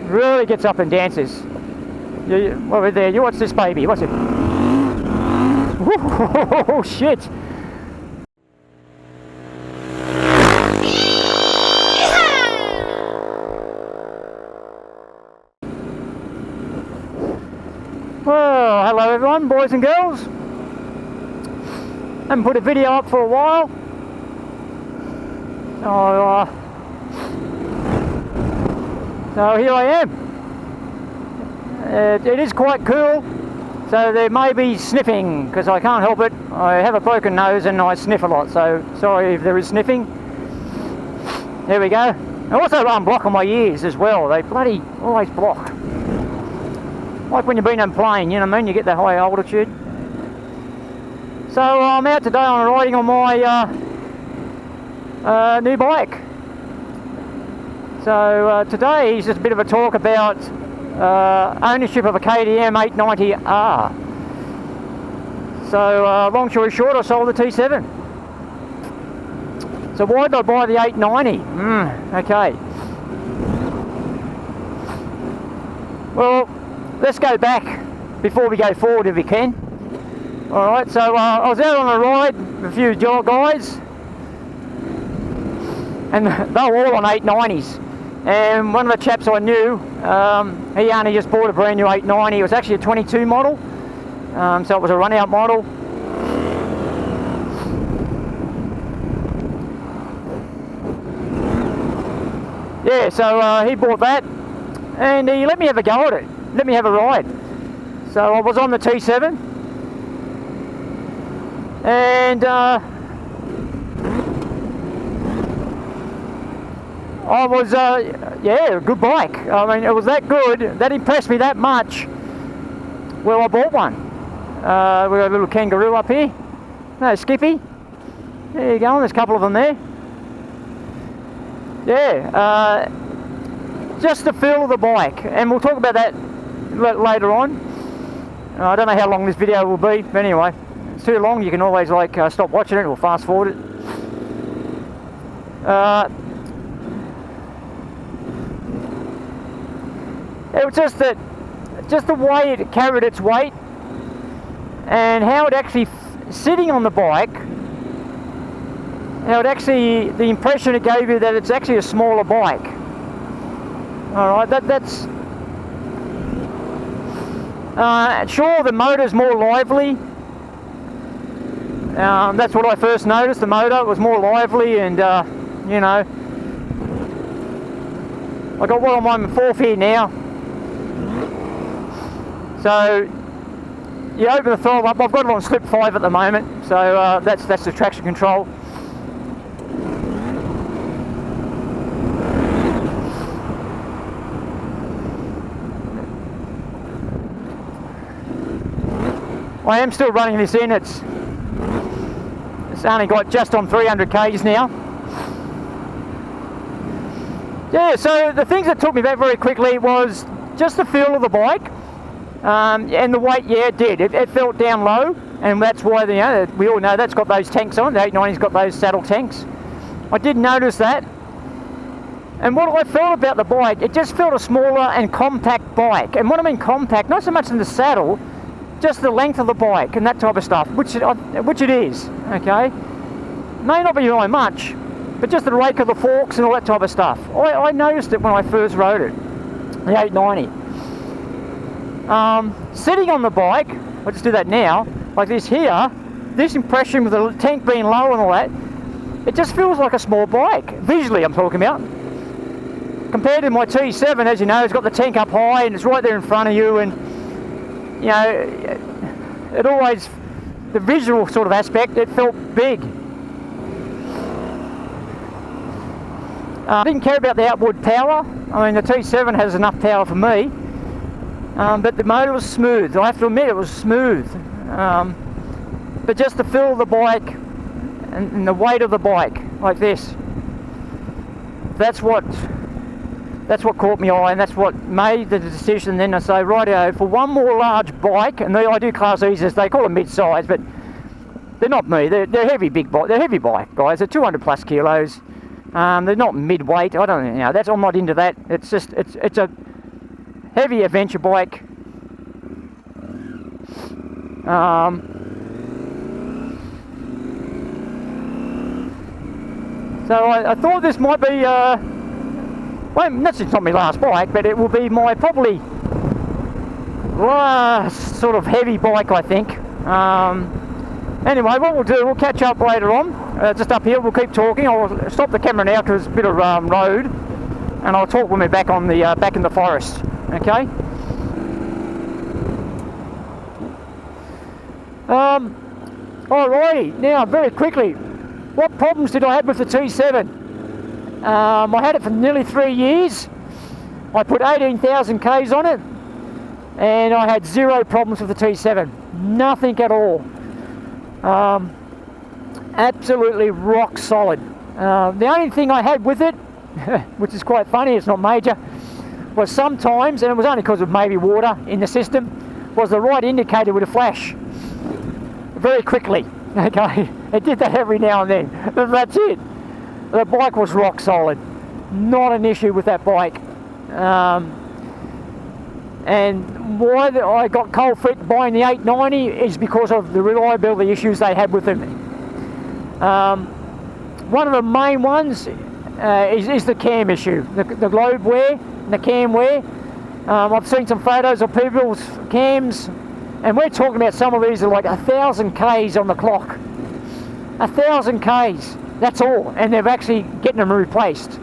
Really gets up and dances. Over there, you watch this baby, watch it. Oh shit! Well, hello everyone, boys and girls. Haven't put a video up for a while. So here I am. It is quite cool, so there may be sniffing because I can't help it. I have a broken nose and I sniff a lot, so sorry if there is sniffing. There we go. I also unblock on my ears as well. They bloody always block. Like when you've been on a plane, you know what I mean? You get that high altitude. So I'm out today on riding on my new bike. So today is just a bit of a talk about ownership of a KTM 890R. So long story short, I sold the T7. So why did I buy the 890? Okay. Well, let's go back before we go forward if we can. Alright, so I was out on a ride with a few guys, and they were all on 890s. And one of the chaps I knew, he only just bought a brand new 890. It was actually a 22 model, so it was a run out model. Yeah, so he bought that and he let me have a go at it, let me have a ride. So I was on the T7 and I was, yeah, a good bike. I mean, it was that good, that impressed me that much. Well, I bought one. We got a little kangaroo up here. No, Skippy. There you go, there's a couple of them there. Yeah, just the feel of the bike, and we'll talk about that later on. I don't know how long this video will be, but anyway, if it's too long, you can always like stop watching it or fast forward it. It was just that, just the way it carried its weight, and how it actually sitting on the bike. How it actually, the impression it gave you that it's actually a smaller bike. Alright, that's... sure, the motor's more lively. That's what I first noticed, the motor was more lively and, you know... I got one on my fourth here now. So, you open the throttle up, I've got it on slip 5 at the moment, so that's the traction control. I am still running this in, it's only got just on 300 k's now. Yeah, so the things that took me back very quickly was just the feel of the bike, and the weight. Yeah, it did. It felt down low, and that's why, you know, we all know that's got those tanks on. The 890's got those saddle tanks. I did notice that. And what I felt about the bike, it just felt a smaller and compact bike. And what I mean compact, not so much in the saddle, just the length of the bike and that type of stuff, which it is, okay? May not be by much, but just the rake of the forks and all that type of stuff. I noticed it when I first rode it, the 890. Sitting on the bike, I'll just do that now, like this here, this impression with the tank being low and all that, it just feels like a small bike, visually I'm talking about. Compared to my T7, as you know, it's got the tank up high and it's right there in front of you, and you know, it always, the visual sort of aspect, it felt big. I didn't care about the outboard power. I mean, the T7 has enough power for me, but the motor was smooth. I have to admit, it was smooth. But just the feel of the bike and the weight of the bike, like this, that's what caught my eye, and that's what made the decision then to say, rightio, for one more large bike, and I do class these as, they call them mid-size, but they're not me, they're heavy big bike, they're heavy bike guys, they're 200 plus kilos, they're not mid-weight, I don't know, that's, I'm not into that, it's just, it's a heavy adventure bike. So I thought this might be, well, that's not my last bike, but it will be my probably last sort of heavy bike, I think. Anyway, what we'll do, we'll catch up later on, just up here. We'll keep talking. I'll stop the camera now because it's a bit of road, and I'll talk when we're back on the back in the forest. Okay. Alrighty, now very quickly, what problems did I have with the T7? I had it for nearly 3 years. I put 18,000 Ks on it, and I had 0 problems with the T7. Nothing at all. Absolutely rock solid. The only thing I had with it, which is quite funny, it's not major, was sometimes, and it was only because of maybe water in the system, was the right indicator would flash very quickly. Okay, it did that every now and then. That's it. The bike was rock solid. Not an issue with that bike. And why I got cold feet buying the 890 is because of the reliability issues they had with them. One of the main ones is the cam issue, the lobe wear and the cam wear. I've seen some photos of people's cams, and we're talking about some of these are like 1,000 Ks on the clock. 1,000 Ks, that's all, and they're actually getting them replaced.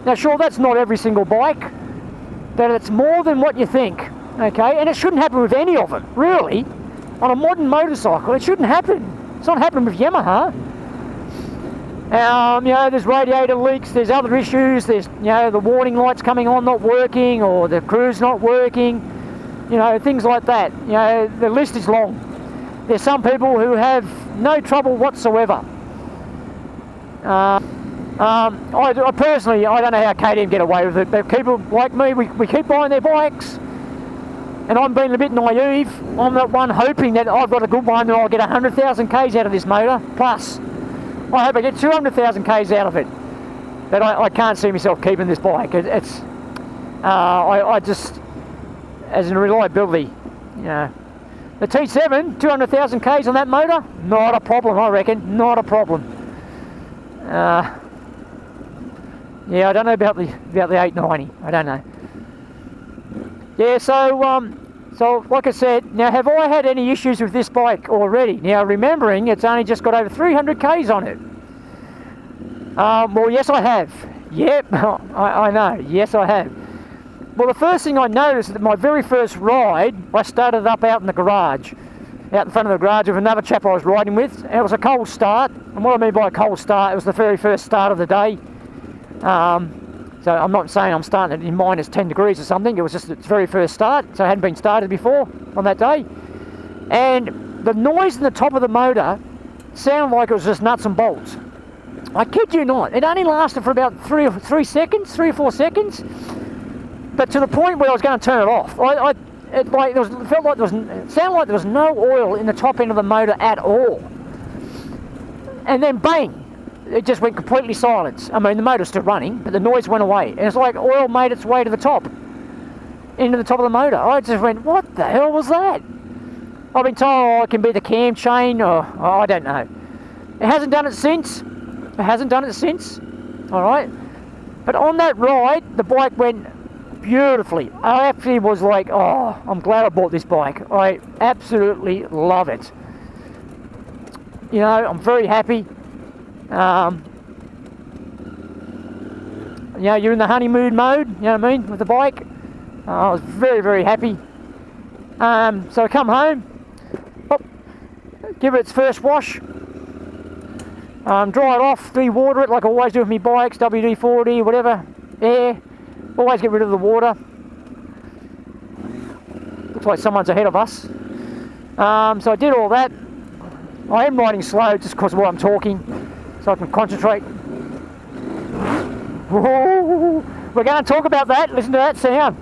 Now sure, that's not every single bike, but it's more than what you think, okay? And it shouldn't happen with any of them, really. On a modern motorcycle, it shouldn't happen. It's not happening with Yamaha. You know, there's radiator leaks, there's other issues, there's, you know, the warning lights coming on not working, or the cruise not working, you know, things like that. You know, the list is long. There's some people who have no trouble whatsoever. I personally, I don't know how KTM get away with it, but people like me, we keep buying their bikes, and I'm being a bit naive. I'm not one hoping that I've got a good one and I'll get 100,000 Ks out of this motor, plus I hope I get 200,000 Ks out of it. But I can't see myself keeping this bike. I just, as in reliability, you know, the T7, 200,000 Ks on that motor, not a problem, I reckon, not a problem. Yeah, I don't know about the 890. I don't know. Yeah, so like I said, now have I had any issues with this bike already? Now remembering it's only just got over 300 Ks on it. Well, yes, I have. Yep, I know. Yes, I have. Well, the first thing I noticed is that my very first ride, I started up out in the garage, out in front of the garage with another chap I was riding with, and it was a cold start. And what I mean by a cold start, it was the very first start of the day. So I'm not saying I'm starting it in minus 10 degrees or something, it was just its very first start, so it hadn't been started before on that day. And the noise in the top of the motor sounded like it was just nuts and bolts. I kid you not, it only lasted for about 3 or 4 seconds, but to the point where I was going to turn it off. It sounded like there was no oil in the top end of the motor at all. And then bang! It just went completely silent. I mean, the motor's still running, but the noise went away. And it's like oil made its way to the top, into the top of the motor. I just went, what the hell was that? I've been told it can be the cam chain, or I don't know. It hasn't done it since. It hasn't done it since. All right. But on that ride, the bike went beautifully. I actually was like, oh, I'm glad I bought this bike. I absolutely love it. You know, I'm very happy. You know, you're in the honeymoon mode, you know what I mean, with the bike. I was very, very happy. So I come home, give it its first wash, dry it off, de-water it like I always do with my bikes, WD-40, whatever, air, always get rid of the water. Looks like someone's ahead of us. So I did all that. I am riding slow just because of what I'm talking, so I can concentrate. Whoa, we're going to talk about that. Listen to that sound.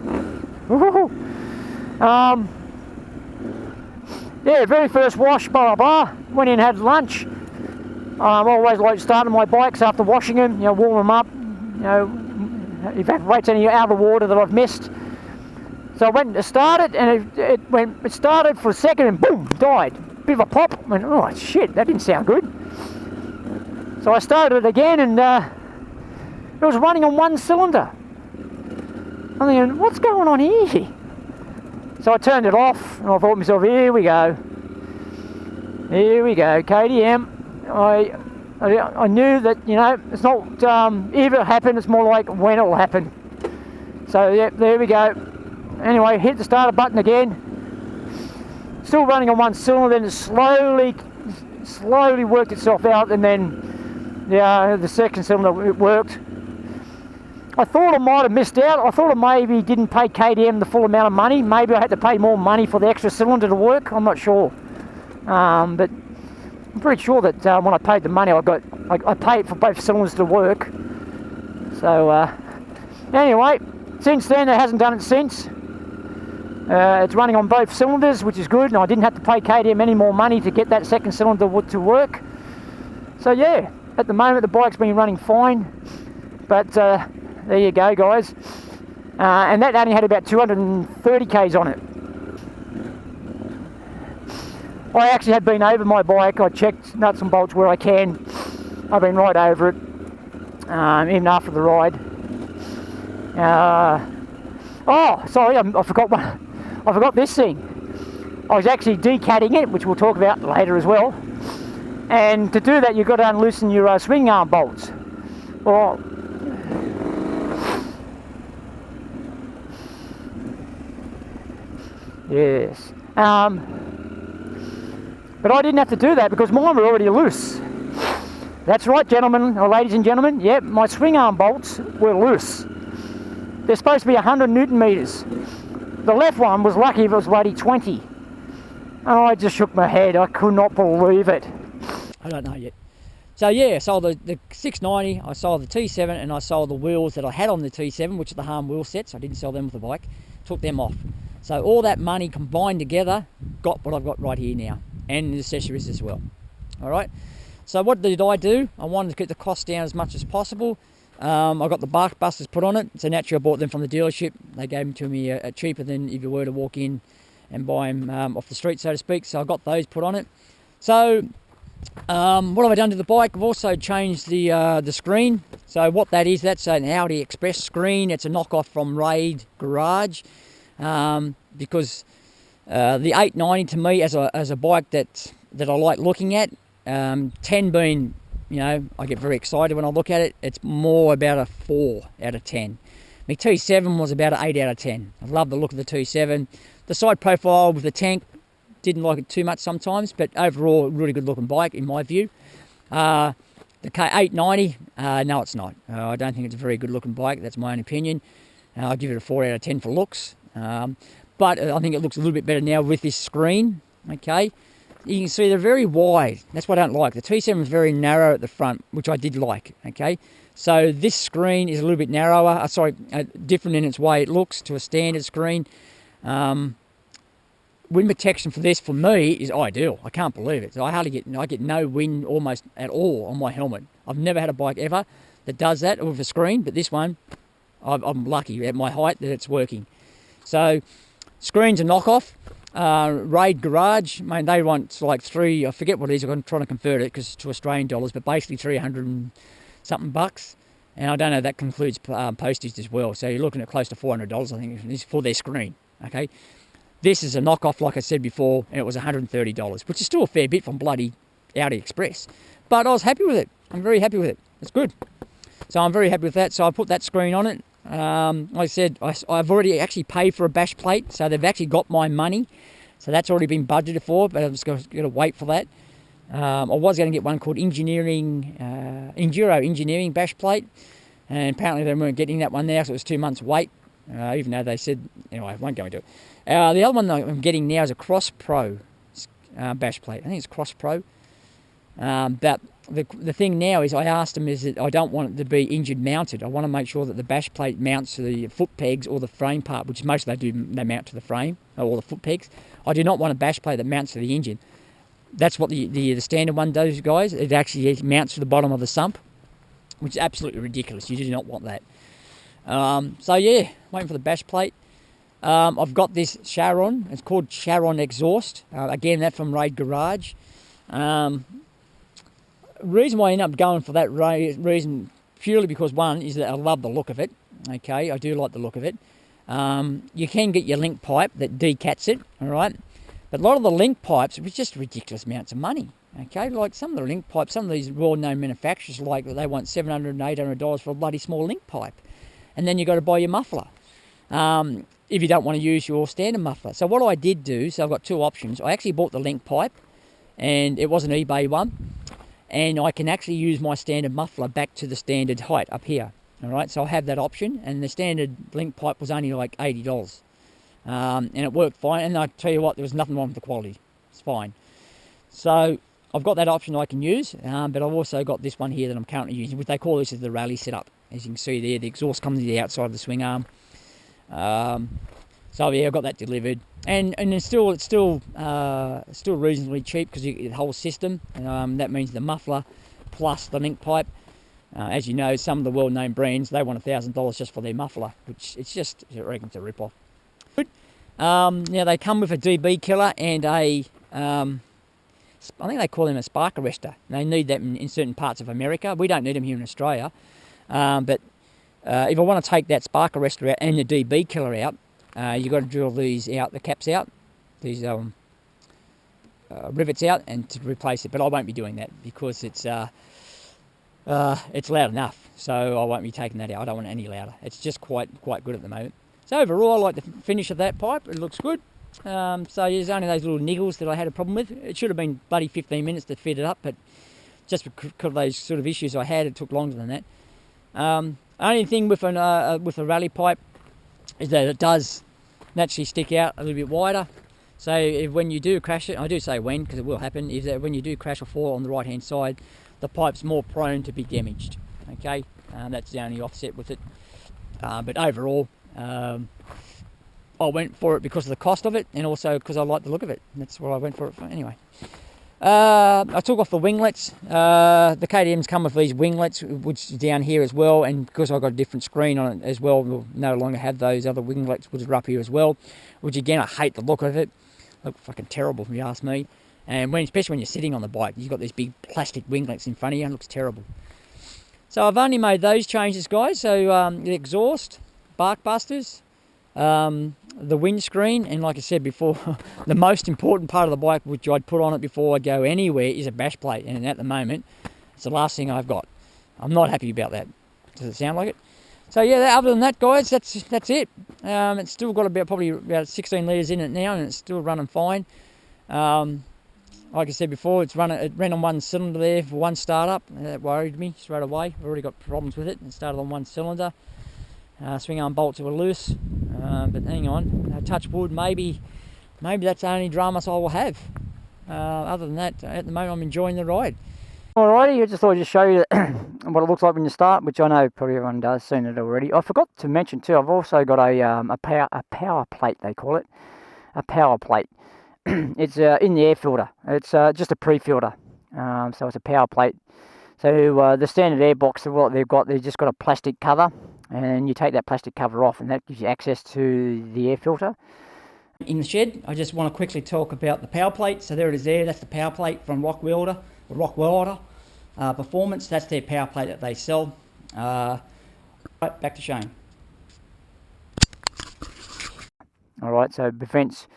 Yeah, very first wash, blah blah blah. Went in, had lunch. I always like starting my bikes after washing them. You know, warm them up. You know, evaporates any out of the water that I've missed. So I went to start it, and it started for a second and boom, died. Bit of a pop. I went, oh shit, that didn't sound good. So I started it again, and it was running on one cylinder. I'm thinking, what's going on here? So I turned it off, and I thought to myself, here we go, KTM. I knew that, you know, it's not if it'll happen, it's more like when it'll happen. So yeah, there we go. Anyway, hit the starter button again. Still running on one cylinder, then it slowly worked itself out, and then the second cylinder, it worked. I thought I might have missed out. I thought I maybe didn't pay KTM the full amount of money. Maybe I had to pay more money for the extra cylinder to work. I'm not sure. But I'm pretty sure that when I paid the money, I paid for both cylinders to work. So anyway, since then it hasn't done it since. It's running on both cylinders, which is good, and I didn't have to pay KTM any more money to get that second cylinder to work. So yeah, at the moment the bike's been running fine. But there you go, guys. And that only had about 230 k's on it. I actually have been over my bike. I checked nuts and bolts where I can. I've been right over it, even after the ride. Oh, sorry, I forgot one. I forgot this thing. I was actually decatting it, which we'll talk about later as well. And to do that, you've got to unloosen your swing arm bolts. Well, yes. But I didn't have to do that because mine were already loose. That's right, gentlemen, or ladies and gentlemen. Yep, my swing arm bolts were loose. They're supposed to be 100 Newton meters. The left one was lucky if it was bloody 20. Oh, I just shook my head. I could not believe it. I don't know yet. So yeah, I sold the 690, I sold the T7, and I sold the wheels that I had on the T7, which are the Harm wheel sets. I didn't sell them with the bike. Took them off. So all that money combined together got what I've got right here now, and the accessories as well. All right. So what did I do? I wanted to keep the cost down as much as possible. I got the bark busters put on it. So naturally I bought them from the dealership. They gave them to me cheaper than if you were to walk in and buy them off the street, so to speak. So I got those put on it. So what have I done to the bike? I've also changed the screen. So what that is, that's an Audi Express screen. It's a knockoff from Raid Garage, because the 890 to me as a bike that I like looking at, 10 being, you know, I get very excited when I look at it. It's more about a 4 out of 10. My T7 was about an 8 out of 10. I love the look of the T7. The side profile with the tank, didn't like it too much sometimes, but overall, really good looking bike in my view. The K890, no it's not. I don't think it's a very good looking bike. That's my own opinion. I'll give it a 4 out of 10 for looks. But I think it looks a little bit better now with this screen. Okay, you can see they're very wide. That's what I don't like. The T7 is very narrow at the front, which I did like. Okay, so this screen is a little bit narrower. Different in its way it looks to a standard screen. Wind protection for this, for me, is ideal. I can't believe it. I get no wind almost at all on my helmet. I've never had a bike ever that does that with a screen, but this one, I'm lucky at my height that it's working. So, screen's a knockoff. Raid Garage, man, they want like I forget what it is, I'm trying to convert it because to Australian dollars, but basically 300 and something bucks. And I don't know, that includes postage as well. So you're looking at close to $400, I think, for their screen. Okay. This is a knockoff, like I said before, and it was $130, which is still a fair bit from bloody Audi Express. But I was happy with it. I'm very happy with it. It's good. So I'm very happy with that. So I put that screen on it. Like I said, I've already actually paid for a bash plate, so they've actually got my money. So that's already been budgeted for, but I'm just going to wait for that. I was going to get one called Enduro Engineering bash plate, and apparently they weren't getting that one there, so it was 2 months wait. Even though they said, anyway, I won't go into it. The other one that I'm getting now is a Cross Pro bash plate. I think it's Cross Pro. But the thing now is I asked them is that I don't want it to be engine mounted. I want to make sure that the bash plate mounts to the foot pegs or the frame part, which most they mount to the frame or the foot pegs. I do not want a bash plate that mounts to the engine. That's what the standard one does, guys. It actually mounts to the bottom of the sump, which is absolutely ridiculous. You do not want that. So yeah, waiting for the bash plate. I've got this Sharon. It's called Sharon Exhaust. Again, that from Raid Garage. Reason why I end up going for that reason, purely because one is that I love the look of it. Okay, I do like the look of it. You can get your link pipe that decats it, all right? But a lot of the link pipes are just ridiculous amounts of money. Okay, like some of the link pipes, some of these well-known manufacturers, like they want $700 and $800 for a bloody small link pipe, and then you got to buy your muffler if you don't want to use your standard muffler. So what I did do, so I've got two options. I actually bought the link pipe, and it was an eBay one, and I can actually use my standard muffler back to the standard height up here. All right, so I have that option, and the standard link pipe was only like $80, and it worked fine. And I tell you what, there was nothing wrong with the quality. It's fine. So I've got that option I can use, but I've also got this one here that I'm currently using, which they call this is the rally setup. As you can see there, the exhaust comes to the outside of the swing arm. So yeah, I got that delivered, and it's still reasonably cheap because the whole system. That means the muffler plus the link pipe. As you know, some of the well-known brands, they want $1,000 just for their muffler, which it's just, I reckon, it's a rip-off. Now they come with a DB killer and a I think they call them a spark arrestor. They need that in certain parts of America. We don't need them here in Australia. But if I want to take that spark arrestor out and the DB killer out, you've got to drill these out, the caps out, these rivets out, and to replace it. But I won't be doing that because it's loud enough. So I won't be taking that out. I don't want it any louder. It's just quite good at the moment. So overall, I like the finish of that pipe. It looks good. So there's only those little niggles that I had a problem with. It should have been bloody 15 minutes to fit it up, but just because of those sort of issues I had, it took longer than that. Only thing with a rally pipe is that it does naturally stick out a little bit wider. So when you do crash it, I do say when because it will happen, is that when you do crash or fall on the right hand side, the pipe's more prone to be damaged. Okay, that's the only offset with it. But overall, I went for it because of the cost of it, and also because I like the look of it. That's what I went for it for. Anyway, I took off the winglets. The KTM's come with these winglets, which is down here as well, and because I've got a different screen on it as well, we'll no longer have those other winglets, which are up here as well, which again, I hate the look of it. Look fucking terrible if you ask me. And especially when you're sitting on the bike, you've got these big plastic winglets in front of you, and it looks terrible. So I've only made those changes, guys. So the exhaust, bark busters, the windscreen, and like I said before, the most important part of the bike which I'd put on it before I'd go anywhere is a bash plate, and at the moment it's the last thing I've got. I'm not happy about that. Does it sound like it? So yeah, other than that, guys, that's it. It's still got probably about 16 litres in it now, and it's still running fine. Like I said before, it ran on one cylinder there for one startup. That worried me straight away. I've already got problems with it. It started on one cylinder. Swing arm bolts were loose, but hang on, touch wood, maybe that's the only dramas I will have. Other than that, at the moment I'm enjoying the ride. Alrighty, I just thought I'd just show you what it looks like when you start, which I know probably everyone does, seen it already. I forgot to mention too, I've also got a power plate, they call it, a power plate. It's in the air filter. It's just a pre-filter, so it's a power plate. So the standard Airbox, what they've just got a plastic cover, and you take that plastic cover off, and that gives you access to the air filter. In the shed, I just want to quickly talk about the power plate. So there it is there, that's the power plate from Rockwelder Performance. That's their power plate that they sell. Right, back to Shane. Alright, so it prevents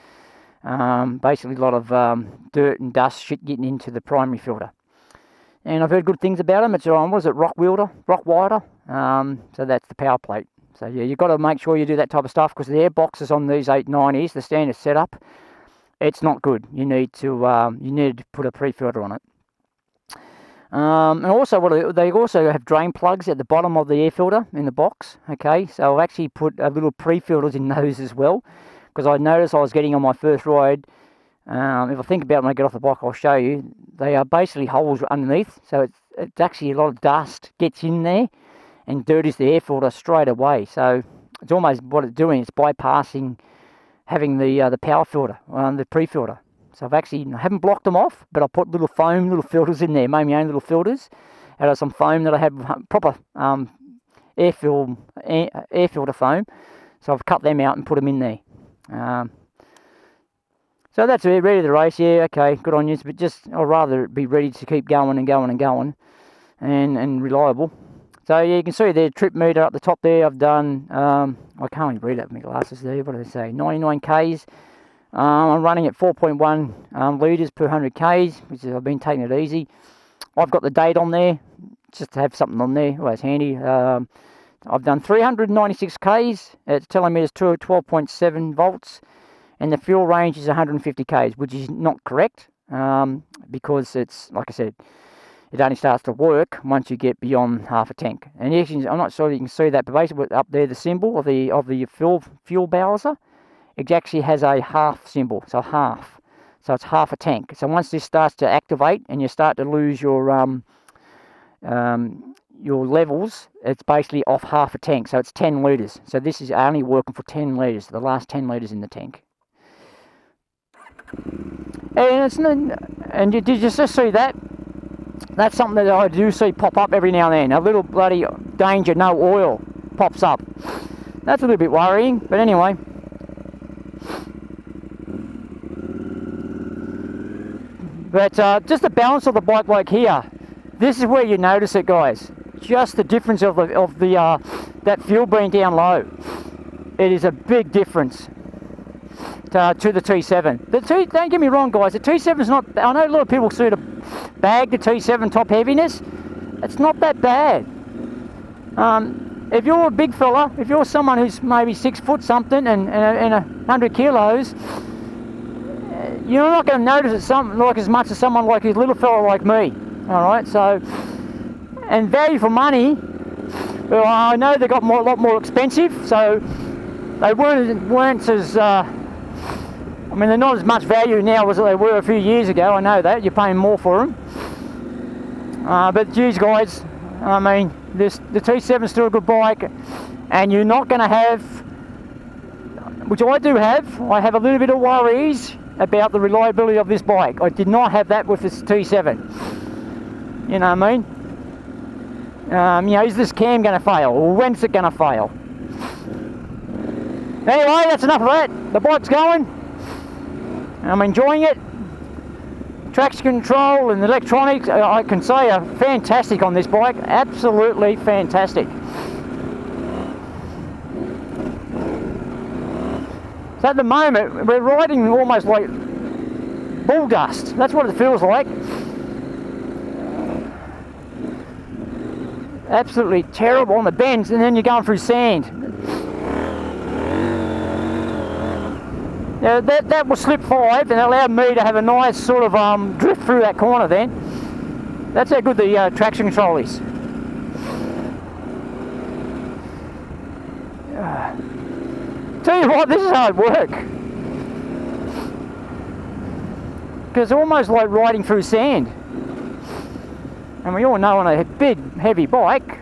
basically a lot of dirt and dust shit getting into the primary filter. And I've heard good things about them. It's on, what is it, Rockwilder? So that's the power plate. So yeah, you've got to make sure you do that type of stuff, because the air boxes on these 890s, the standard setup, it's not good. You need to put a pre-filter on it. And also, they also have drain plugs at the bottom of the air filter in the box. Okay, so I've actually put a little pre-filters in those as well, because I noticed I was getting on my first ride. If I think about it when I get off the bike, I'll show you. They are basically holes underneath, so it's actually a lot of dust gets in there and dirties the air filter straight away. So it's almost what it's doing. It's bypassing having the power filter, the pre-filter. So I haven't blocked them off, but I put little filters in there, made my own little filters out of some foam that I have, proper air filter foam. So I've cut them out and put them in there. So that's it, ready to race. Yeah, okay, good on you. But just I'd rather be ready to keep going and going and going, and reliable. So yeah, you can see the trip meter up the top there. I've done. I can't even read that with my glasses there. What do they say? 99 k's. I'm running at 4.1 litres per 100 k's, which is, I've been taking it easy. I've got the date on there, just to have something on there. Well, it's handy. I've done 396 k's. It's telling me it's 12.7 volts, and the fuel range is 150 k's, which is not correct, because it's, like I said, it only starts to work once you get beyond half a tank. And actually, I'm not sure you can see that, but basically up there, the symbol of the fuel bowser, it actually has a half symbol, so half. So it's half a tank. So once this starts to activate and you start to lose your levels, it's basically off half a tank. So it's 10 litres. So this is only working for 10 litres, the last 10 litres in the tank. And did you just see that? That's something that I do see pop up every now and then. A little bloody danger, no oil pops up. That's a little bit worrying, but anyway. But just the balance of the bike like here, this is where you notice it, guys. Just the difference of that fuel being down low. It is a big difference to the T7. Don't get me wrong, guys. The T7 is not. I know a lot of people sort of bag the T7 top heaviness. It's not that bad. If you're a big fella, if you're someone who's maybe 6 foot something and 100 kilos, you're not going to notice it as much as someone like a little fella like me. All right, so, and value for money, well, I know they got a lot more expensive, so they weren't as, I mean, they're not as much value now as they were a few years ago. I know that, you're paying more for them. But geez, guys, I mean, the T7 is still a good bike, and you're not going to have, which I do have, I have a little bit of worries about the reliability of this bike. I did not have that with this T7. You know what I mean? You know, is this cam going to fail, or when's it going to fail? Anyway, that's enough of that. The bike's going. I'm enjoying it. Traction control and electronics, I can say, are fantastic on this bike. Absolutely fantastic. So at the moment, we're riding almost like bull dust. That's what it feels like. Absolutely terrible on the bends, and then you're going through sand. Now that was slip 5, and it allowed me to have a nice sort of drift through that corner then. That's how good the traction control is. Tell you what, this is hard work. Because it's almost like riding through sand. And we all know on a big, heavy bike,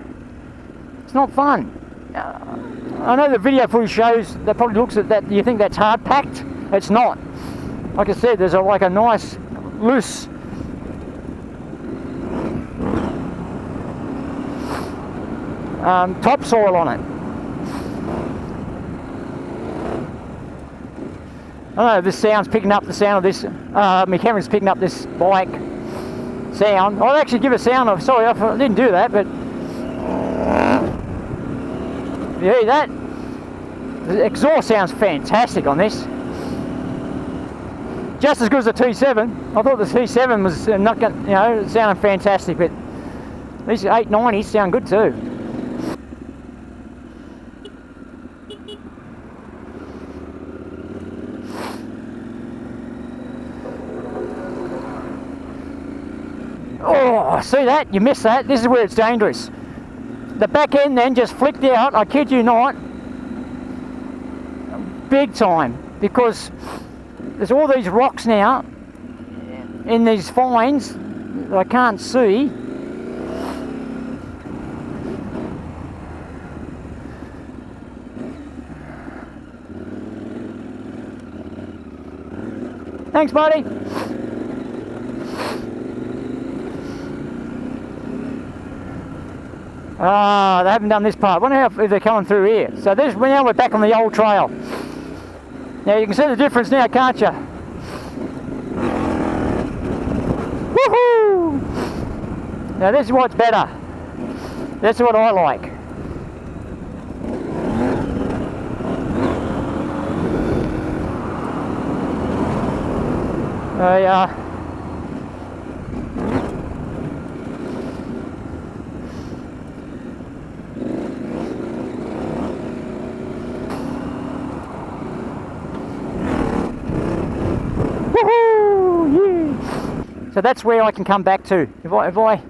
it's not fun. I know the video footage shows, that probably looks at that, you think that's hard packed. It's not. Like I said, there's like a nice, loose topsoil on it. I don't know if this sound's picking up the sound of this, my camera's picking up this bike sound. I'll actually give a sound of, sorry, I didn't do that, but you hear that? The exhaust sounds fantastic on this. Just as good as the T7. I thought the T7 was not going, you know, sounding fantastic, but these 890s sound good too. Oh, see that? You missed that. This is where it's dangerous. The back end then just flicked out, I kid you not, big time, because there's all these rocks now in these fines that I can't see. Thanks, buddy. They haven't done this part. I wonder if they're coming through here. So now we're back on the old trail. Now you can see the difference now, can't you? Woohoo! Now this is what's better. This is what I like. So that's where I can come back to. If I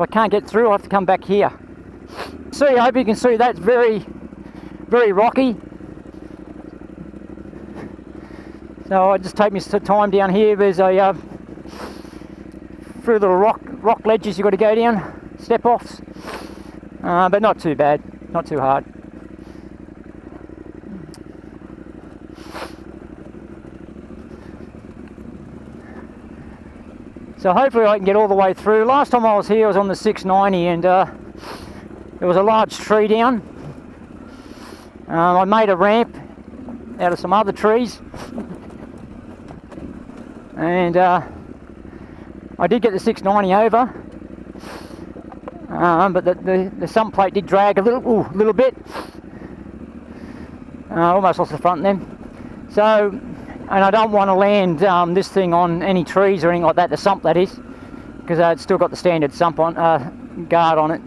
can't get through, I have to come back here. See, I hope you can see that's very, very rocky. So I just take me some time down here. There's a through the rock ledges you've got to go down, step offs, but not too bad, not too hard. So hopefully I can get all the way through. Last time I was here I was on the 690 and there was a large tree down. I made a ramp out of some other trees and I did get the 690 over, but the sump plate did drag a little bit. Almost lost the front then. So, and I don't want to land this thing on any trees or anything like that, the sump that is, because it's still got the standard sump on guard on it.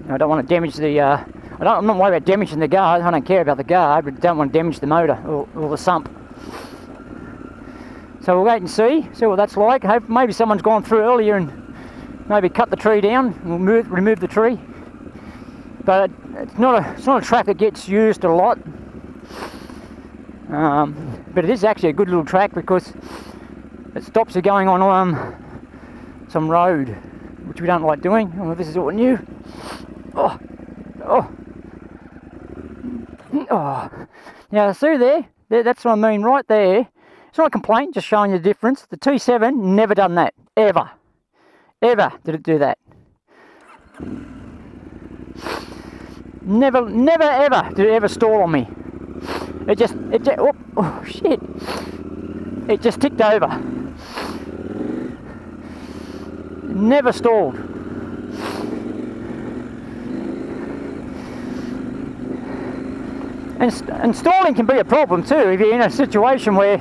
I don't want to damage the, I'm not worried about damaging the guard, I don't care about the guard, but I don't want to damage the motor or the sump. So we'll wait and see what that's like. Hope maybe someone's gone through earlier and maybe cut the tree down, and remove the tree. But it's not a track that gets used a lot. But it is actually a good little track because it stops you going on some road, which we don't like doing. Oh, this is all new. Oh. Now see there, that's what I mean right there. It's not a complaint, just showing you the difference. The T7 never done that, ever did it do that. Never ever did it ever stall on me. It just oh shit! It just ticked over. Never stalled. And stalling can be a problem too if you're in a situation where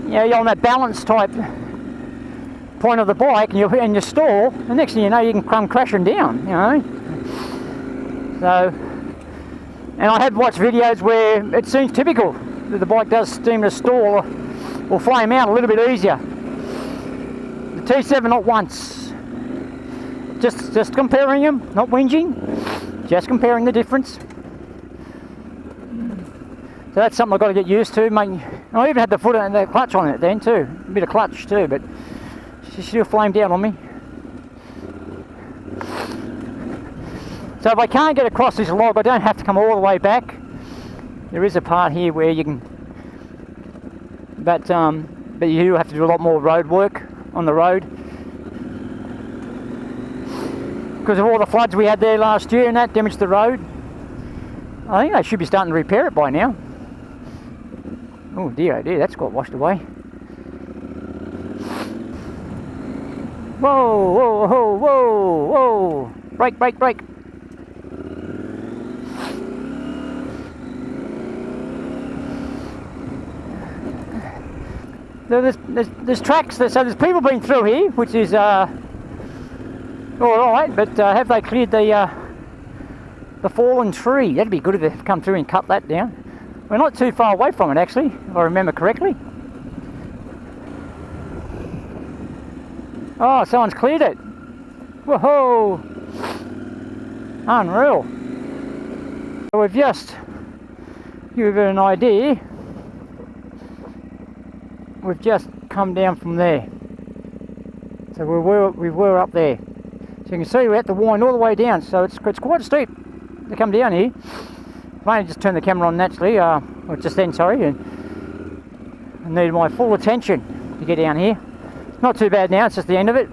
you're on that balance type point of the bike and you stall. The next thing you know, you can come crashing down. You know. So. And I have watched videos where it seems typical that the bike does seem to stall or flame out a little bit easier. The T7 not once. Just comparing them, not whinging, just comparing the difference. So that's something I've got to get used to. I even had the foot and the clutch on it then too, a bit of clutch too, but she still flamed out on me. So if I can't get across this log, I don't have to come all the way back. There is a part here where you can, but you do have to do a lot more road work on the road because of all the floods we had there last year, and that damaged the road. I think they should be starting to repair it by now. Oh dear, that's got washed away. Whoa! Brake! There's tracks, so there's people been through here, which is alright, but have they cleared the fallen tree? That'd be good if they come through and cut that down. We're not too far away from it actually, if I remember correctly. Oh, someone's cleared it. Whoa! Unreal. So we've just give it an idea. We've just come down from there. So we were up there. So you can see we had to wind all the way down. So it's quite steep to come down here. I just turned the camera on naturally, or just then, sorry, and I needed my full attention to get down here. It's not too bad now, it's just the end of it.